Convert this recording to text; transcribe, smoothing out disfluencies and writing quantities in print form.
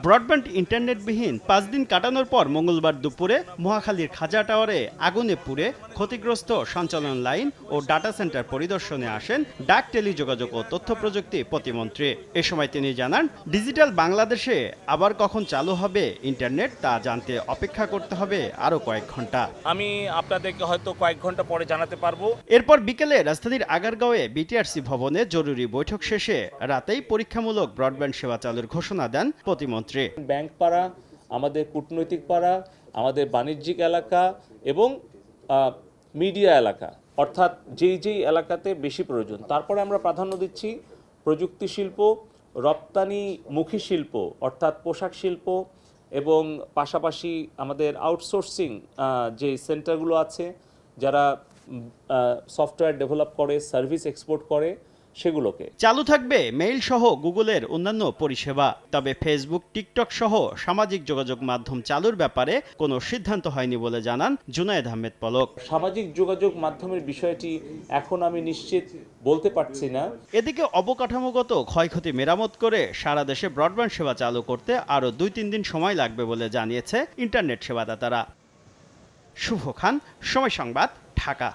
Broadband ইন্টারনেটবিহীন 5 দিন কাটানোর পর মঙ্গলবার দুপুরে মহাখালীর খাজা টাওয়ারে আগুনে পুড়ে ক্ষতিগ্রস্ত সঞ্চালন লাইন ও ডাটা সেন্টার পরিদর্শনে আসেন ডাক টেলিযোগাযোগ ও তথ্য প্রযুক্তি প্রতিমন্ত্রী। এ সময় তিনি জানান, ডিজিটাল বাংলাদেশে আবার কখন চালু হবে ইন্টারনেট তা জানতে অপেক্ষা করতে হবে আরও কয়েক ঘন্টা। আমি আপনাদেরকে হয়তো কয়েক ঘন্টা পরে জানাতে পারবো। এরপর বিকেলে রাজধানীর আগারগাঁওয়ে বিটিআরসি ভবনে জরুরি বৈঠক শেষে রাতেই পরীক্ষামূলক ব্রডব্যান্ড সেবা চালুর ঘোষণা দেন প্রতিমন্ত্রী। ব্যাংক পাড়া, আমাদের কূটনৈতিক পাড়া, আমাদের বাণিজ্যিক এলাকা এবং মিডিয়া এলাকা, অর্থাৎ যেই এলাকাতে বেশি প্রয়োজন। তারপরে আমরা প্রাধান্য দিচ্ছি প্রযুক্তি শিল্প, রপ্তানিমুখী শিল্প অর্থাৎ পোশাক শিল্প এবং পাশাপাশি আমাদের আউটসোর্সিং যে সেন্টারগুলো আছে যারা সফটওয়্যার ডেভেলপ করে, সার্ভিস এক্সপোর্ট করে, সেগুলোকে। চালু থাকবে মেইল সহ গুগলের অন্যান্য পরিষেবা। তবে ফেসবুক, টিকটক সহ সামাজিক যোগাযোগ মাধ্যম চালুর ব্যাপারে কোনো সিদ্ধান্ত হয়নি বলে জানান জুনায়েদ আহমেদ পলক। সামাজিক যোগাযোগ মাধ্যমের বিষয়টি এখন আমি নিশ্চিত বলতে পারছি না। এদিকে অবকাঠামোগত ক্ষয়ক্ষতি মেরামত করে সারা দেশে ব্রডব্যান্ড সেবা চালু করতে আরও 2-3 দিন সময় লাগবে বলে জানিয়েছে ইন্টারনেট সেবাদাতারা। শুভ খান, সময় সংবাদ, ঢাকা।